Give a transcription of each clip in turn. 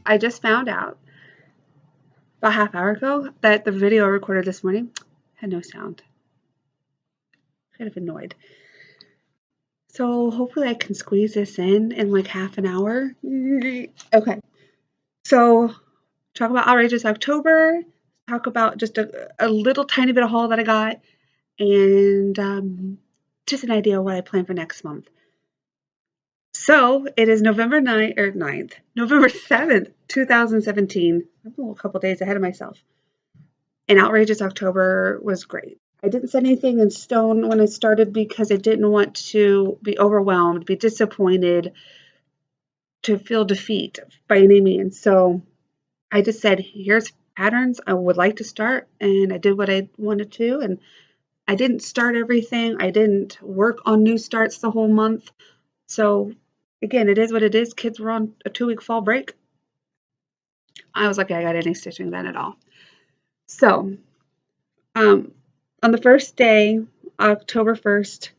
I just found out about a half hour ago that the video I recorded this morning had no sound. Kind of annoyed. So hopefully I can squeeze this in like half an hour. Okay. So talk about Outrageous October. Talk about just a little tiny bit of haul that I got. And just an idea of what I plan for next month. So it is November 9th, November 7th, 2017. I'm a couple days ahead of myself. And Outrageous October was great. I didn't set anything in stone when I started because I didn't want to be overwhelmed, be disappointed, to feel defeat by any means. So I just said, here's patterns I would like to start, and I did what I wanted to, and I didn't start everything. I didn't work on new starts the whole month. So again, it is what it is. Kids were on a 2-week fall break. I was lucky I got any stitching done at all. So on the first day, October 1st,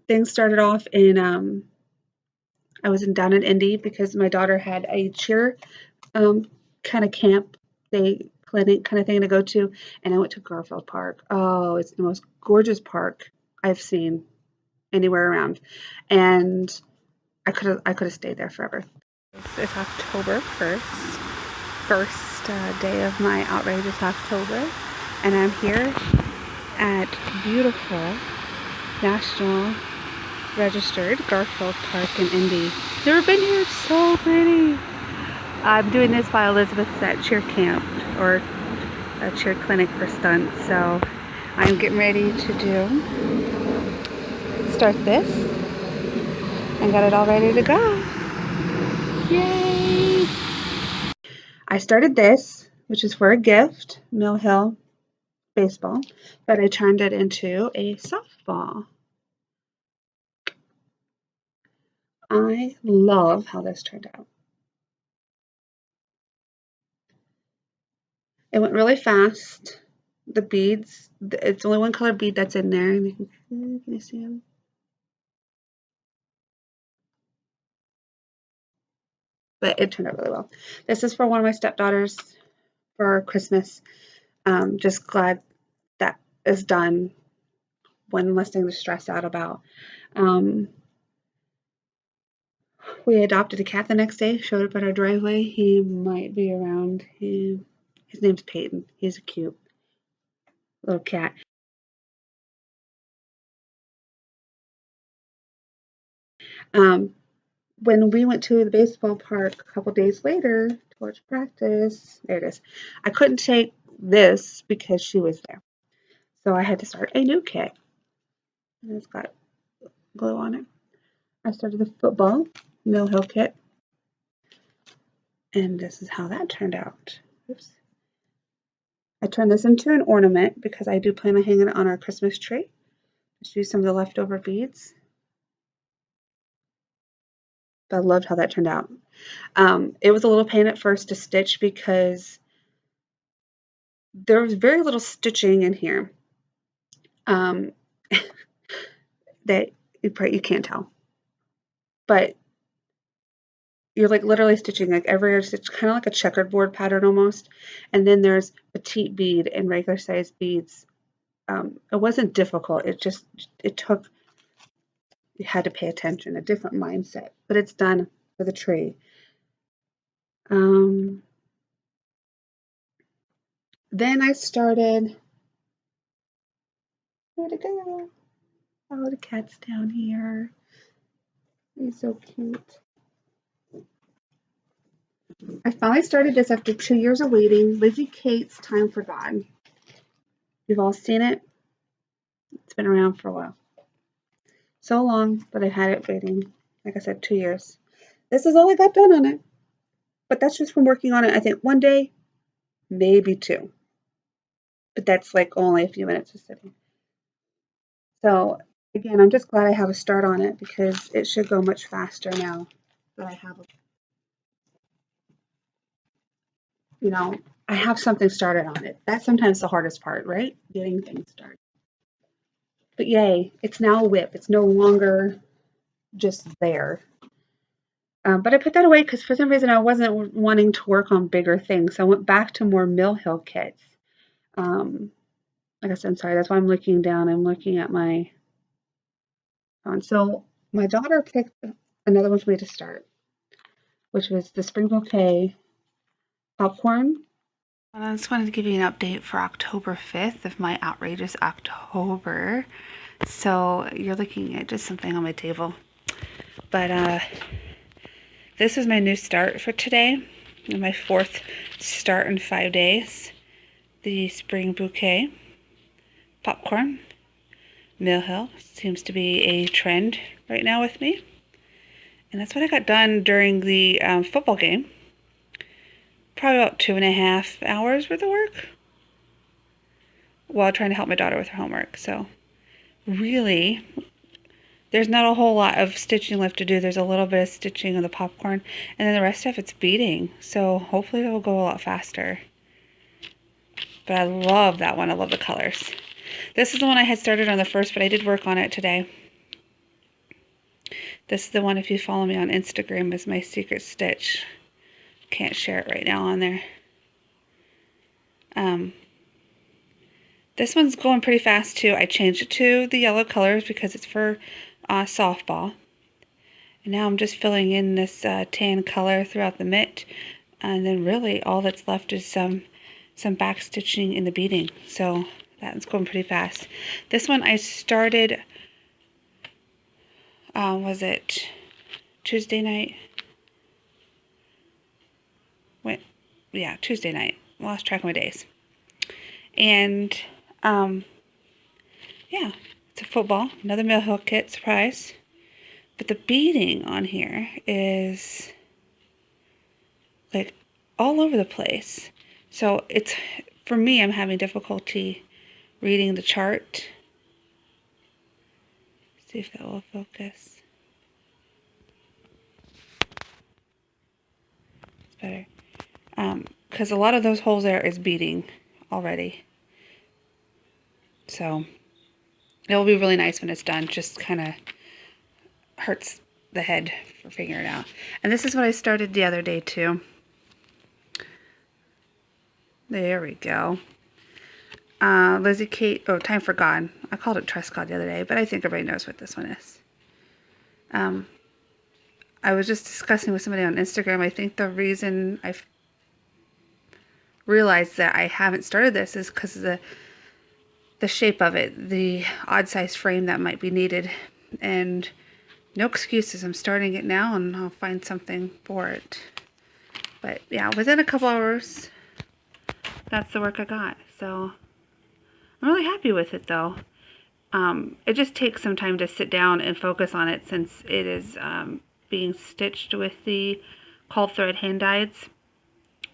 things started off in I was down in Indy because my daughter had a cheer kind of camp, clinic kind of thing to go to, and I went to Garfield Park. Oh, it's the most gorgeous park I've seen anywhere around, and I could have stayed there forever. It's October 1st, first day of my Outrageous October, and I'm here at beautiful National Registered Garfield Park in Indy. Never been here. It's so pretty. I'm doing this while Elizabeth's at cheer camp or a cheer clinic for stunts, so I'm getting ready to start this and got it all ready to go. Yay! I started this, which is for a gift, Mill Hill baseball, but I turned it into a softball. I love how this turned out. It went really fast. The beads, it's only one color bead that's in there. Can you see them? But it turned out really well. This is for one of my stepdaughters for Christmas. Just glad that is done. One less thing to stress out about. We adopted a cat the next day, showed up at our driveway. He might be around. His name's Peyton. He's a cute little cat. When we went to the baseball park a couple days later towards practice, there it is. I couldn't take this because she was there. So I had to start a new kit. And it's got glue on it. I started the football Mill Hill kit. And this is how that turned out. Oops. I turned this into an ornament because I do plan on hanging it on our Christmas tree. Just use some of the leftover beads. But I loved how that turned out. It was a little pain at first to stitch because there was very little stitching in here that you can't tell. But you're like literally stitching like every other stitch, kind of like a checkerboard pattern almost. And then there's petite bead and regular size beads. It wasn't difficult. It took, you had to pay attention, a different mindset, but it's done for the tree. Then I started, where'd it go? Oh, the cat's down here. He's so cute. I finally started this after 2 years of waiting. Lizzie Kate's Time for God. You've all seen it. It's been around for a while. So long, but I've had it waiting, like I said, 2 years. This is all I got done on it. But that's just from working on it, I think, one day, maybe 2. But that's like only a few minutes of sitting. So, again, I'm just glad I have a start on it because it should go much faster now that I have, I have something started on it. That's sometimes the hardest part, right? Getting things started. But yay, it's now a whip. It's no longer just there. But I put that away because for some reason I wasn't wanting to work on bigger things. So I went back to more Mill Hill kits. Like I said, I'm sorry, that's why I'm looking down. I'm looking at my phone. So my daughter picked another one for me to start, which was the Spring Bouquet popcorn. And I just wanted to give you an update for October 5th of my outrageous October. So you're looking at just something on my table. But this is my new start for today. My 4th start in 5 days. The Spring Bouquet popcorn. Mill Hill seems to be a trend right now with me. And that's what I got done during the football game. Probably about 2.5 hours worth of work while trying to help my daughter with her homework. So really, there's not a whole lot of stitching left to do. There's a little bit of stitching on the popcorn, and then the rest of it's beading. So hopefully it will go a lot faster. But I love that one. I love the colors. This is the one I had started on the 1st, but I did work on it today. This is the one, if you follow me on Instagram, is my secret stitch. Can't share it right now on there. This one's going pretty fast too. I changed it to the yellow colors because it's for softball. And now I'm just filling in this tan color throughout the mitt. And then really all that's left is some back stitching in the beading. So that's going pretty fast. This one I started, was it Tuesday night? Yeah, Tuesday night. Lost track of my days. And yeah, it's a football, another Mill Hill kit, surprise. But the beading on here is like all over the place. So it's, for me, I'm having difficulty reading the chart. See if that will focus. It's better. Because a lot of those holes there is beading already. So it'll be really nice when it's done. Just kind of hurts the head for figuring it out. And this is what I started the other day too. There we go. Lizzie Kate, oh, Time for God. I called it Trust God the other day, but I think everybody knows what this one is. I was just discussing with somebody on Instagram. I think the reason I've realized that I haven't started this is because of the shape of it, the odd size frame that might be needed, and no excuses. I'm starting it now and I'll find something for it. But yeah, within a couple hours, that's the work I got. So I'm really happy with it though. It just takes some time to sit down and focus on it since it is being stitched with the cold thread hand dyes.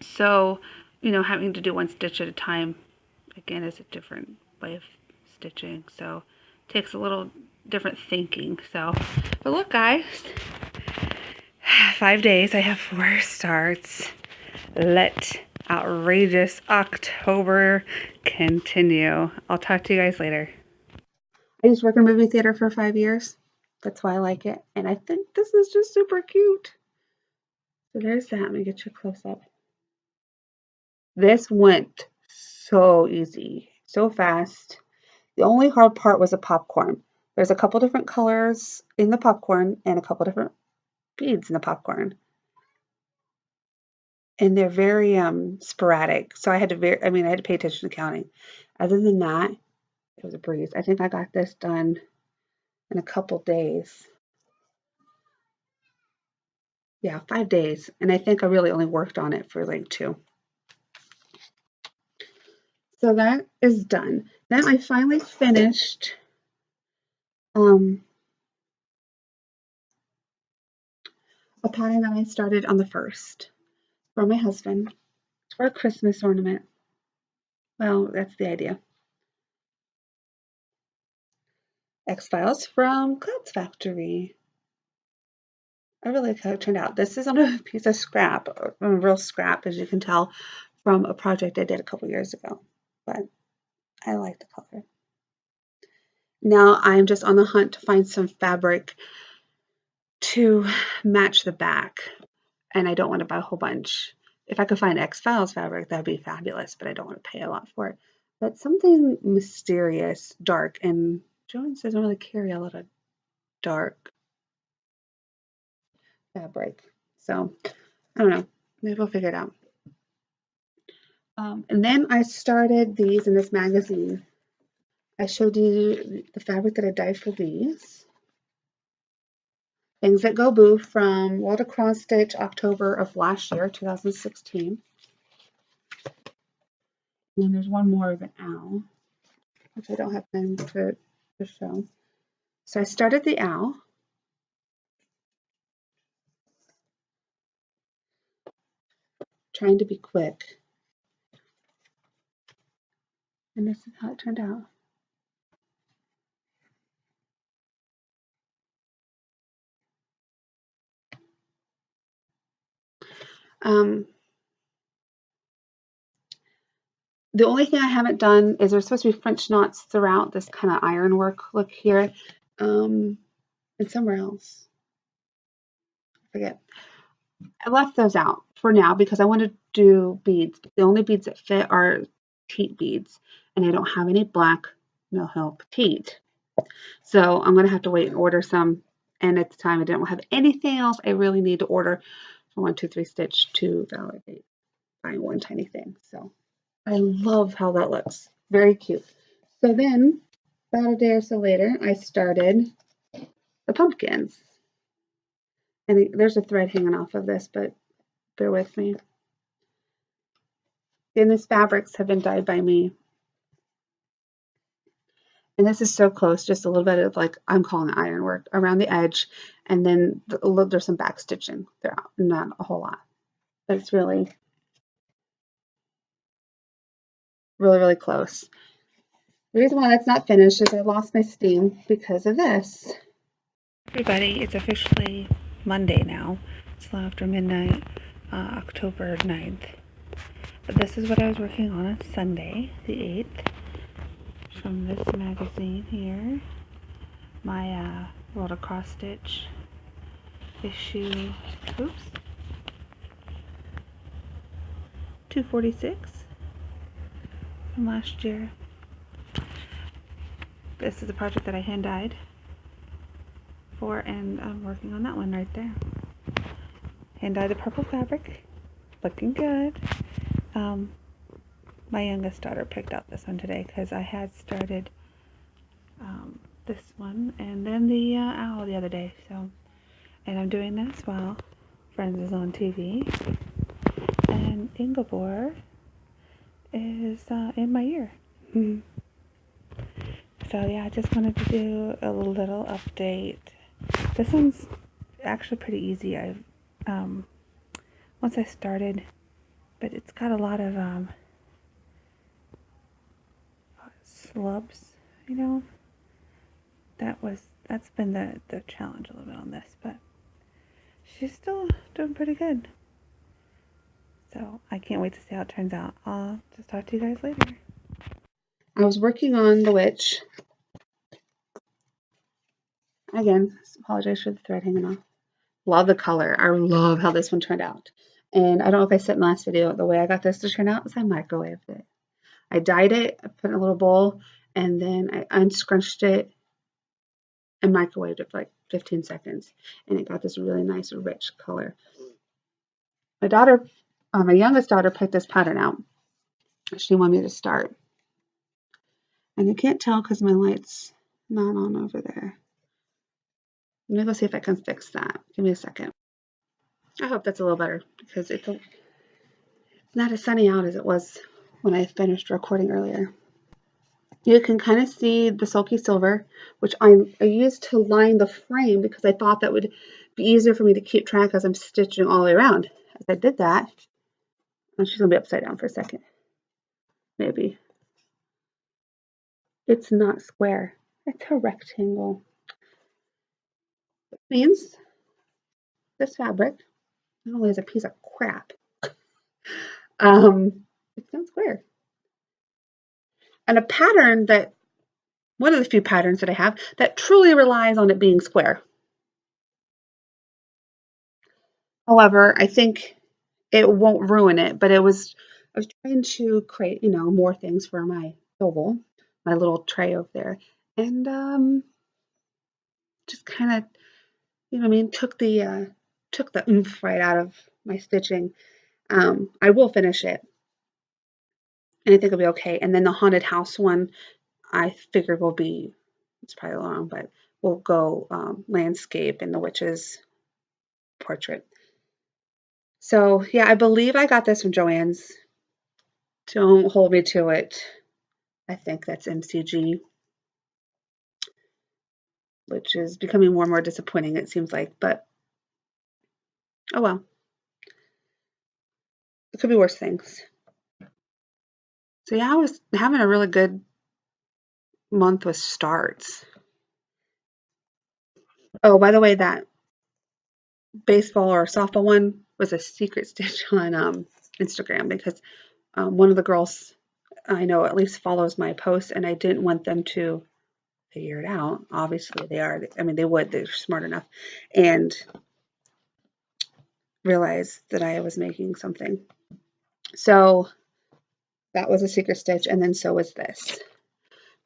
So, you know, having to do one stitch at a time, again, is a different way of stitching. So it takes a little different thinking. So, but look guys, 5 days, I have 4 starts. Let outrageous October continue. I'll talk to you guys later. I used to work in movie theater for 5 years. That's why I like it. And I think this is just super cute. So there's that. Let me get you a close up. This went so easy, so fast. The only hard part was the popcorn. There's a couple different colors in the popcorn and a couple different beads in the popcorn. And they're very sporadic. So I had to pay attention to counting. Other than that, it was a breeze. I think I got this done in a couple days. Yeah, 5 days. And I think I really only worked on it for like 2. So that is done. Then I finally finished a pattern that I started on the 1st for my husband. It's for a Christmas ornament. Well, that's the idea. X-Files from Clouds Factory. I really like how it turned out. This is on a piece of scrap, a real scrap, as you can tell, from a project I did a couple years ago. But I like the color. Now I'm just on the hunt to find some fabric to match the back, and I don't want to buy a whole bunch. If I could find X-Files fabric, that would be fabulous, but I don't want to pay a lot for it. But something mysterious, dark, and Jones doesn't really carry a lot of dark fabric. So, I don't know. Maybe we'll figure it out. And then I started these in this magazine. I showed you the fabric that I dyed for these. Things That Go Boo from World of Cross Stitch, October of last year, 2016. And then there's one more of an owl, which I don't have time to show. So I started the owl. Trying to be quick. And this is how it turned out. The only thing I haven't done is there's supposed to be French knots throughout this kind of ironwork look here, and somewhere else. I forget. I left those out for now because I want to do beads. The only beads that fit are petite beads, and I don't have any black Mill Hill petite. So I'm going to have to wait and order some. And at the time, I didn't have anything else I really need to order for 123 Stitch to validate buying one tiny thing. So I love how that looks. Very cute. So then, about a day or so later, I started the pumpkins. And there's a thread hanging off of this, but bear with me. And these fabrics have been dyed by me. And this is so close, just a little bit of like, I'm calling it ironwork around the edge. And then there's some back stitching there, not a whole lot. But it's really, really, really close. The reason why that's not finished is I lost my steam because of this. Everybody, it's officially Monday now. It's a little after midnight, October 9th. But this is what I was working on Sunday, the 8th. From this magazine here. My World of Cross Stitch issue, oops, 246 from last year. This is a project that I hand dyed for, and I'm working on that one right there. Hand dyed the purple fabric, looking good. My youngest daughter picked out this one today because I had started this one and then the owl the other day. So, and I'm doing this while Friends is on TV, and Ingeborg is in my ear. So yeah, I just wanted to do a little update. This one's actually pretty easy. I once I started, but it's got a lot of slubs, you know. That's been the challenge a little bit on this, but she's still doing pretty good. So I can't wait to see how it turns out. I'll just talk to you guys later. I was working on the witch. Again, apologize for the thread hanging off. Love the color. I love how this one turned out. And I don't know if I said in the last video, the way I got this to turn out is I microwaved it. I dyed it, I put it in a little bowl, and then I unscrunched it and microwaved it for like 15 seconds. And it got this really nice, rich color. My daughter, my youngest daughter, picked this pattern out. She wanted me to start. And you can't tell because my light's not on over there. Let me go see if I can fix that. Give me a second. I hope that's a little better because it's not as sunny out as it was when I finished recording earlier. You can kind of see the sulky silver, which I used to line the frame because I thought that would be easier for me to keep track as I'm stitching all the way around. As I did that, and she's going to be upside down for a second. Maybe. It's not square. It's a rectangle. Which means this fabric not only is a piece of crap, it's not square. And a pattern that, one of the few patterns that I have that truly relies on it being square. However, I think it won't ruin it, but I was trying to create, more things for my oval, my little tray over there. And just kind of, I mean, took the oomph right out of my stitching. I will finish it, and I think it'll be okay. And then the haunted house one, I figured will be, it's probably long, but we'll go landscape and the witch's portrait. So yeah, I believe I got this from Joann's. Don't hold me to it. I think that's MCG, which is becoming more and more disappointing, it seems like, but oh well. It could be worse things. So yeah, I was having a really good month with starts. Oh, by the way, that baseball or softball one was a secret stitch on Instagram because one of the girls I know at least follows my posts, and I didn't want them to figure it out. Obviously, they are. I mean, they would. They're smart enough, and realize that I was making something. So that was a secret stitch, and then so was this.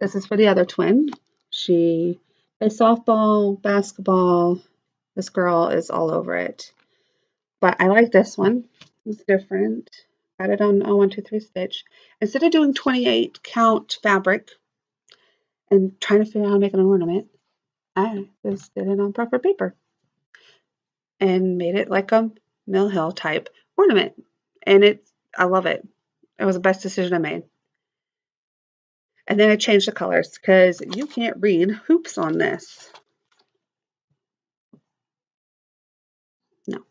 This is for the other twin. She plays softball, basketball. This girl is all over it. But I like this one. It's different. Got it on a 1, 2, 3 stitch. Instead of doing 28 count fabric and trying to figure out how to make an ornament, I just did it on proper paper and made it like a Mill Hill type ornament. And I love it. It was the best decision I made. And then I changed the colors because you can't read hoops on this. No,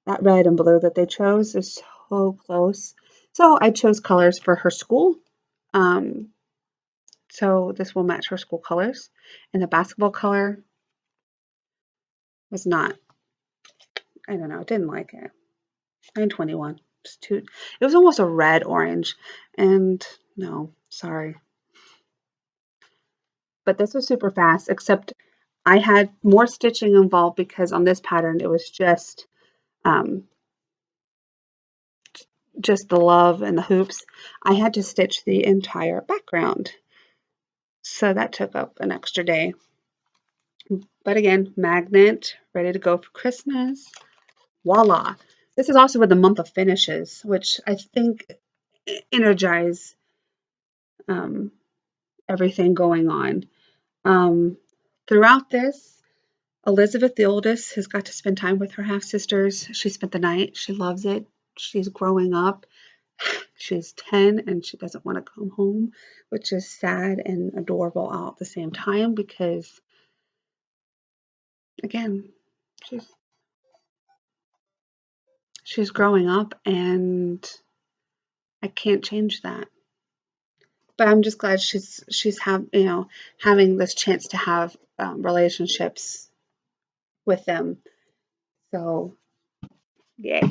that red and blue that they chose is so close. So I chose colors for her school. So this will match her school colors. And the basketball color was not, I don't know, I didn't like it. 921. It was almost a red orange. And no, sorry. But this was super fast, except I had more stitching involved because on this pattern it was just the love and the hoops. I had to stitch the entire background. So that took up an extra day. But again, magnet, ready to go for Christmas. Voila. This is also where the month of finishes, which I think energize everything going on. Throughout this, Elizabeth, the oldest, has got to spend time with her half sisters. She spent the night. She loves it. She's growing up. She's 10 and she doesn't want to come home, which is sad and adorable all at the same time because, again, she's growing up and I can't change that. But I'm just glad she's having this chance to have relationships with them. So yay.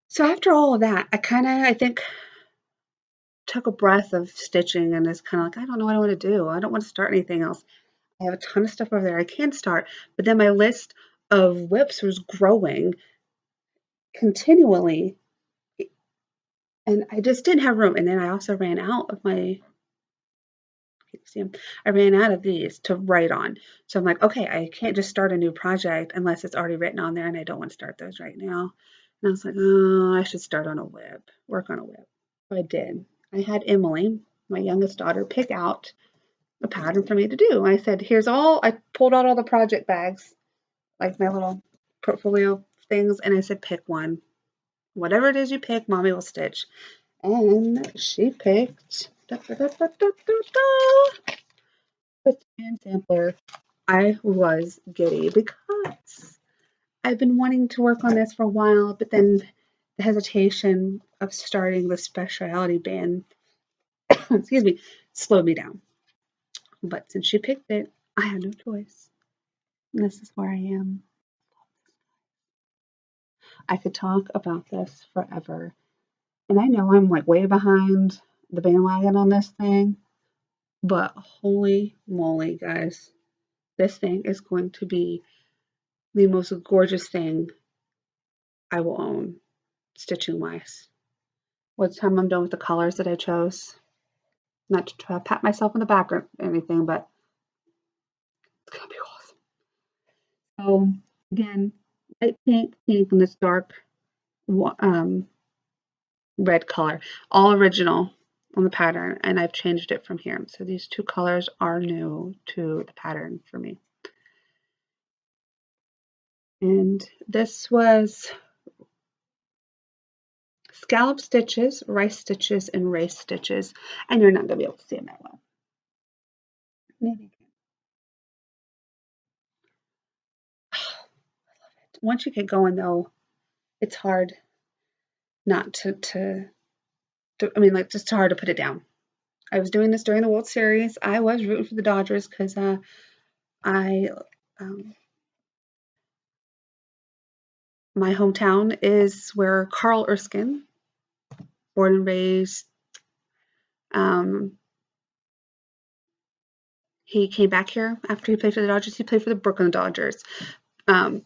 So after all of that, I think took a breath of stitching and is kind of like, I don't know what I want to do. I don't want to start anything else. I have a ton of stuff over there I can start, but then my list of whips was growing continually, and I just didn't have room. And then I also ran out of I ran out of these to write on. So I'm like, okay, I can't just start a new project unless it's already written on there, and I don't want to start those right now. And I was like, oh, I should start on a whip, work on a whip. So I did. I had Emily, my youngest daughter, pick out a pattern for me to do. I said, I pulled out all the project bags, like my little portfolio things, and I said, pick one. Whatever it is you pick, mommy will stitch. And she picked the hand sampler. I was giddy because I've been wanting to work on this for a while, but then the hesitation of starting the specialty band, excuse me, slowed me down. But since she picked it, I had no choice. And this is where I am. I could talk about this forever. And I know I'm like way behind the bandwagon on this thing, but holy moly, guys, this thing is going to be the most gorgeous thing I will own, stitching wise. What time I'm done with the colors that I chose. Not to try to pat myself on the back or anything, but it's gonna be awesome. So again, light pink, pink, and this dark red color, all original on the pattern, and I've changed it from here. So these two colors are new to the pattern for me. And this was scallop stitches, rice stitches, and race stitches, and you're not going to be able to see them that well. Maybe. I love it. Once you get going, though, it's hard not to I mean, like, just hard to put it down. I was doing this during the World Series. I was rooting for the Dodgers because I my hometown is where Carl Erskine, born and raised, he came back here after he played for the Dodgers. He played for the Brooklyn Dodgers back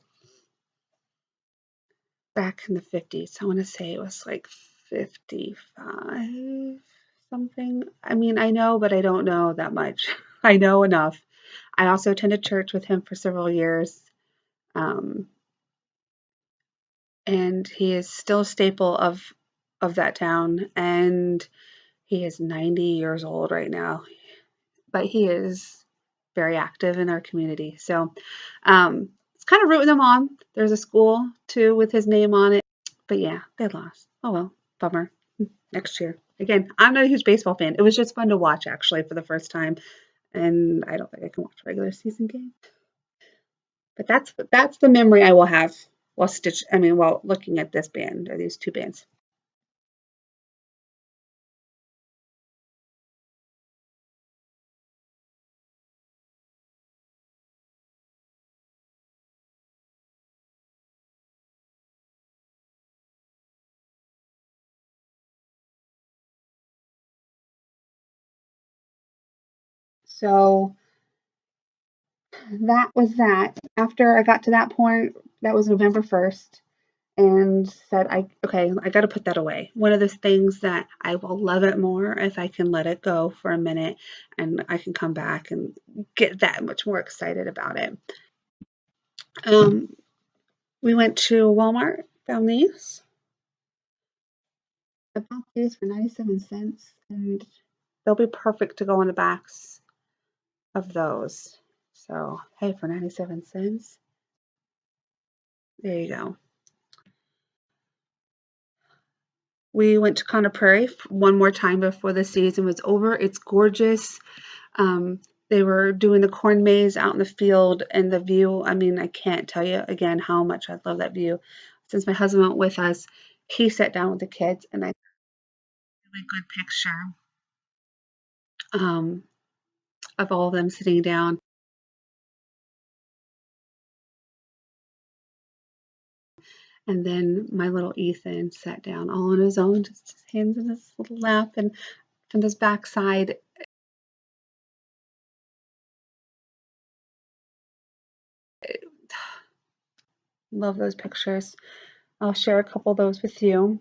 in the 50s. I want to say it was like 55 something. I mean, I know, but I don't know that much. I know enough. I also attended church with him for several years. And he is still a staple of that town, and he is 90 years old right now, but he is very active in our community. So it's kind of rooting them on. There's a school too with his name on it, but yeah, they lost. Oh well, bummer. Next year. Again, I'm not a huge baseball fan. It was just fun to watch actually for the first time, and I don't think I can watch a regular season game. But that's the memory I will have while looking at this band or these two bands. So that was that. After I got to that point, that was November 1st, and said, I got to put that away. One of those things that I will love it more if I can let it go for a minute and I can come back and get that much more excited about it. We went to Walmart, found these. I bought these for 97 cents, and they'll be perfect to go on the backs of those. So, hey, for 97 cents, there you go. We went to Prairie one more time before the season was over. It's gorgeous. They were doing the corn maze out in the field, and the view. I mean, I can't tell you again how much I love that view. Since my husband went with us, he sat down with the kids, and I got a really good picture of all of them sitting down. And then my little Ethan sat down all on his own, just his hands in his little lap, and from this backside. Love those pictures. I'll share a couple of those with you.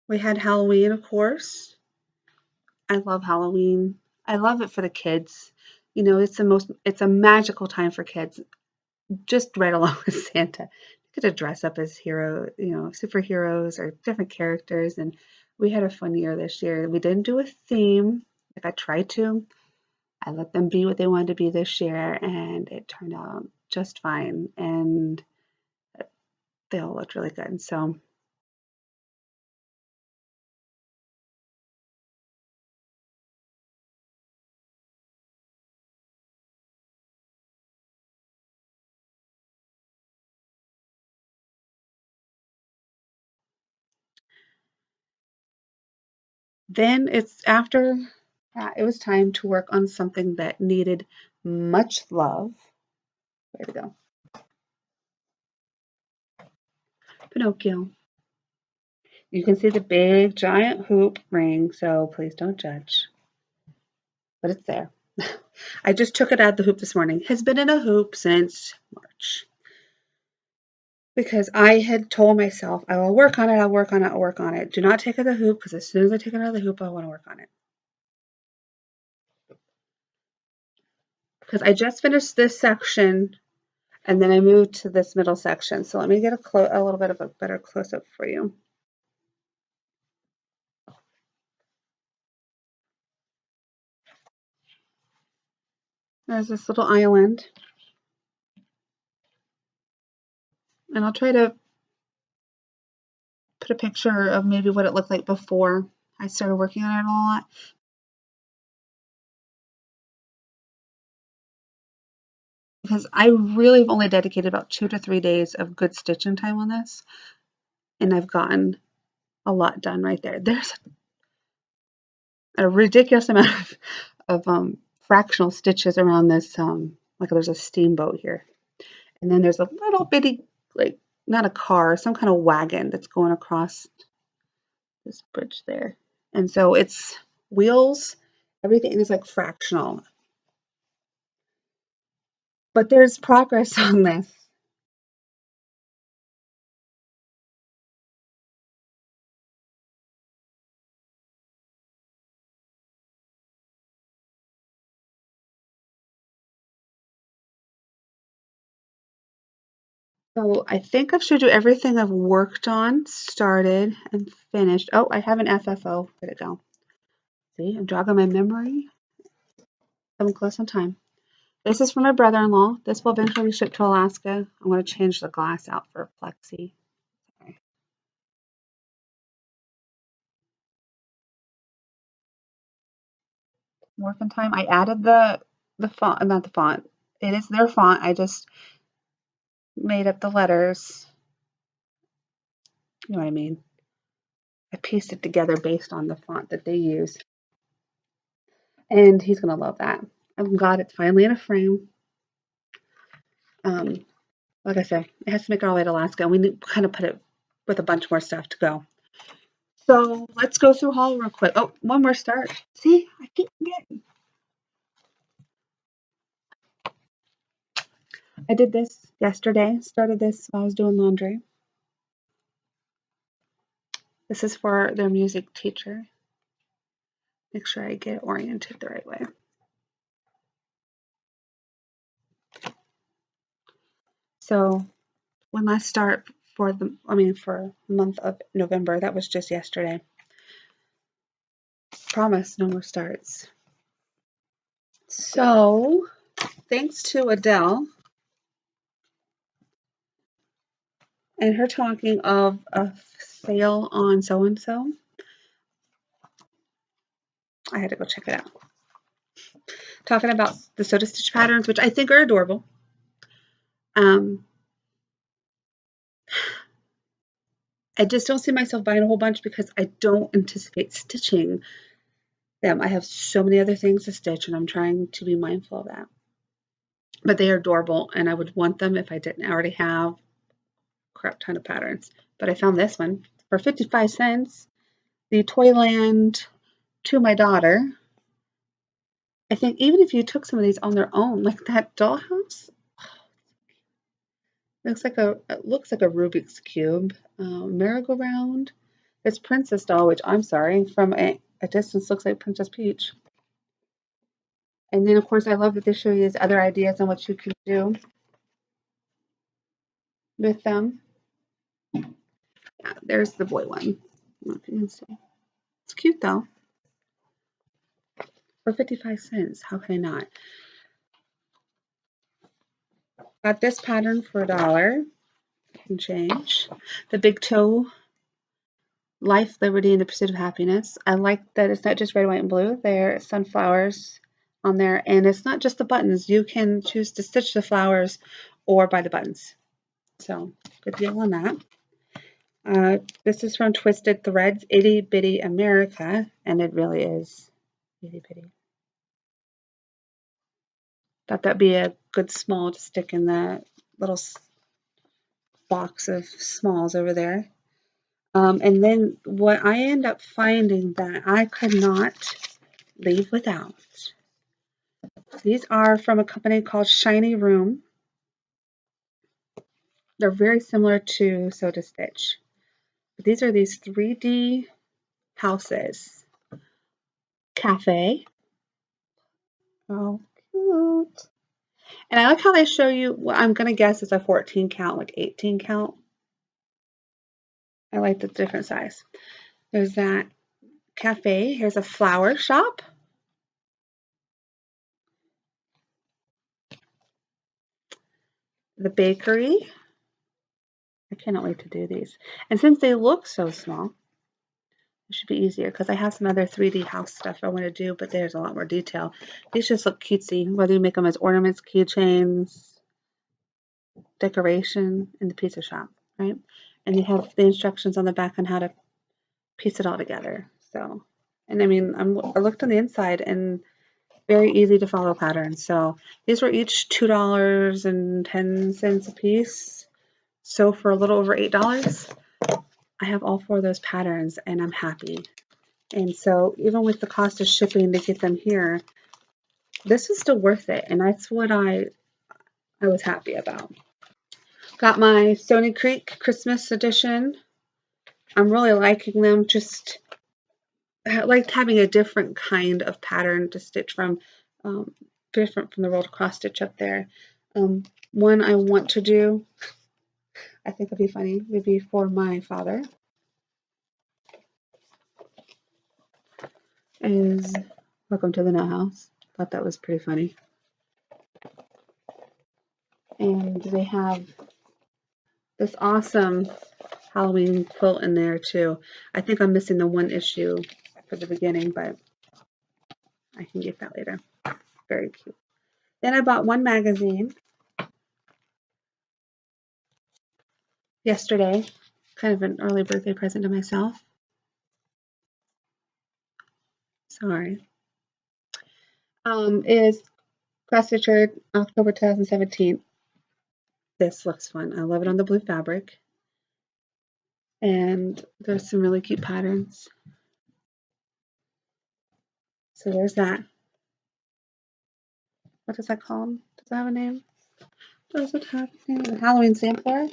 We had Halloween, of course. I love Halloween. I love it for the kids. You know, it's a magical time for kids, just right along with Santa. You get to dress up as superheroes or different characters, and we had a fun year this year. We didn't do a theme, like I tried to. I let them be what they wanted to be this year, and it turned out just fine, and they all looked really good. So then it was time to work on something that needed much love. There we go. Pinocchio. You can see the big giant hoop ring, so please don't judge. But it's there. I just took it out of the hoop this morning. Has been in a hoop since March. because I had told myself, I will work on it, I'll work on it, I'll work on it. Do not take out the hoop, because as soon as I take it out of the hoop, I want to work on it. Because I just finished this section, and then I moved to this middle section. So let me get a little bit of a better close-up for you. There's this little island. And I'll try to put a picture of maybe what it looked like before I started working on it a lot. Because I really have only dedicated about 2 to 3 days of good stitching time on this. And I've gotten a lot done right there. There's a ridiculous amount of fractional stitches around this, like there's a steamboat here. And then there's a little bitty, like, not a car, some kind of wagon that's going across this bridge there. And so it's wheels, everything is like fractional. But there's progress on this. So I think I've showed you everything I've worked on, started, and finished. Oh, I have an FFO. Where'd it go? See, I'm jogging my memory. I'm close on time. This is for my brother-in-law. This will eventually be shipped to Alaska. I'm going to change the glass out for plexi. Okay. Working time. I added the font, not the font. It is their font. I just made up the letters. You know what I mean? I pieced it together based on the font that they use. And he's going to love that. I'm glad it's finally in a frame. Like I said, it has to make it all the way to Alaska, and we kind of put it with a bunch more stuff to go. So let's go through haul real quick. Oh, one more start. See, I keep forgetting. I did this yesterday. Started this while I was doing laundry. This is for their music teacher. Make sure I get it oriented the right way. So one last start for the month of November. That was just yesterday. Promise, no more starts. So thanks to Adele and her talking of a sale on so-and-so, I had to go check it out. Talking about the Soda Stitch patterns, which I think are adorable. I just don't see myself buying a whole bunch because I don't anticipate stitching them. I have so many other things to stitch, and I'm trying to be mindful of that. But they are adorable, and I would want them if I didn't already have a crap ton of patterns. But I found this one for 55 cents. The Toyland To My Daughter. I think even if you took some of these on their own, like that dollhouse, it looks like a Rubik's Cube. Merry-go-round. It's Princess Doll, which I'm sorry, from a distance looks like Princess Peach. And then, of course, I love that they show you these other ideas on what you can do with them. Yeah, there's the boy one. I don't know if you can see. It's cute, though. For 55 cents. How can I not? Got this pattern for $1. Can change. The Big Toe. Life, Liberty, and the Pursuit of Happiness. I like that it's not just red, white, and blue. There are sunflowers on there. And it's not just the buttons. You can choose to stitch the flowers or buy the buttons. So, good deal on that. This is from Twisted Threads, Itty Bitty America. And it really is itty bitty. Thought that'd be a good small to stick in the little box of smalls over there. And then what I end up finding that I could not leave without. These are from a company called Shiny Room. they're very similar to Sew to Stitch. But these are these 3D houses. Cafe. Oh, cute. And I like how they show you, what I'm going to guess is a 14 count, like 18 count. I like the different size. There's that cafe. Here's a flower shop. The bakery. I cannot wait to do these. And since they look so small, it should be easier because I have some other 3D house stuff I want to do, but there's a lot more detail. These just look cutesy, whether you make them as ornaments, keychains, decoration in the pizza shop, right? And you have the instructions on the back on how to piece it all together. So, and I mean, I looked on the inside and very easy to follow patterns. So these were each $2.10 a piece. So for a little over $8, I have all 4 of those patterns and I'm happy. And so even with the cost of shipping to get them here, this is still worth it. And that's what I was happy about. Got my Stony Creek Christmas edition. I'm really liking them. Just I liked having a different kind of pattern to stitch from, different from the rolled cross stitch up there. One I want to do, I think it'd be funny, would be for my father. Is Welcome to the Nut House. Thought that was pretty funny. And they have this awesome Halloween quilt in there too. I think I'm missing the one issue for the beginning, but I can get that later. Very cute. Then I bought one magazine yesterday, kind of an early birthday present to myself. Sorry. Is Grassstitcher October 2017. This looks fun. I love it on the blue fabric. And there's some really cute patterns. So there's that. What is that called? Does it have a name? Does it have a name? Halloween sampler?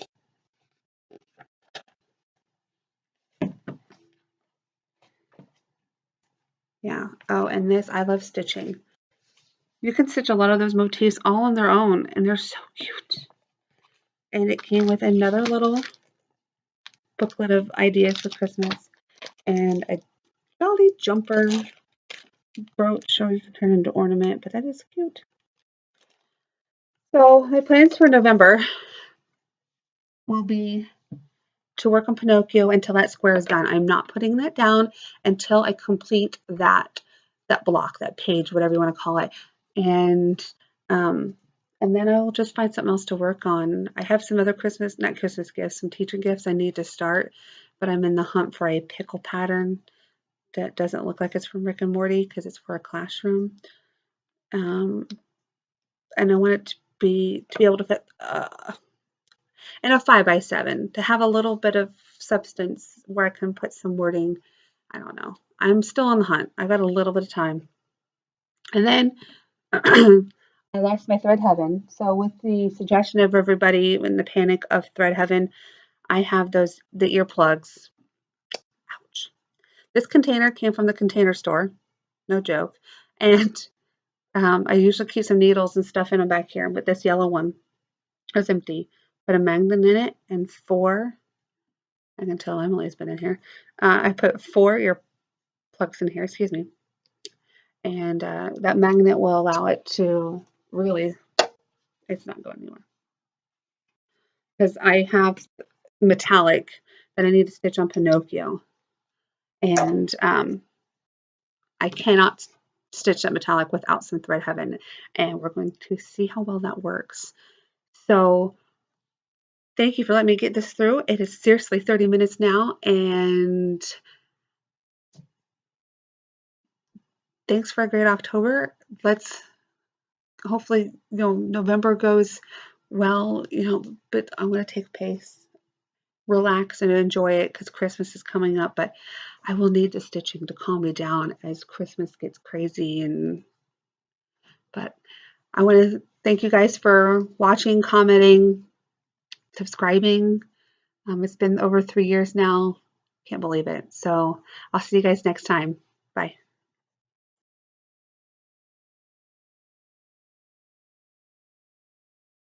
Yeah. Oh, and this, I love stitching. You can stitch a lot of those motifs all on their own, and they're so cute. And it came with another little booklet of ideas for Christmas and a jolly jumper brooch, or you can turn into ornament, but that is cute. So my plans for November will be to work on Pinocchio until that square is done. I'm not putting that down until I complete that block, that page, whatever you want to call it. And then I'll just find something else to work on. I have some other not Christmas gifts, some teacher gifts I need to start, but I'm in the hunt for a pickle pattern that doesn't look like it's from Rick and Morty because it's for a classroom. And I want it to be able to fit in a 5x7 to have a little bit of substance where I can put some wording. I don't know. I'm still on the hunt. I got a little bit of time. And then I lost my Thread Heaven. So with the suggestion of everybody in the panic of Thread Heaven, I have the earplugs. Ouch. This container came from the Container Store. No joke. And I usually keep some needles and stuff in them back here, but this yellow one is empty. Put a magnet in it and 4. I can tell Emily's been in here. I put 4 earplugs in here, excuse me. And that magnet will allow it to really, it's not going anywhere. Because I have metallic that I need to stitch on Pinocchio. And I cannot stitch that metallic without some Thread Heaven. And we're going to see how well that works. So thank you for letting me get this through. It is seriously 30 minutes now, and thanks for a great October. Let's hopefully, November goes well, but I'm going to take pace, relax, and enjoy it because Christmas is coming up, but I will need the stitching to calm me down as Christmas gets crazy. But I want to thank you guys for watching, commenting, subscribing. It's been over 3 years now. Can't believe it. So I'll see you guys next time. Bye.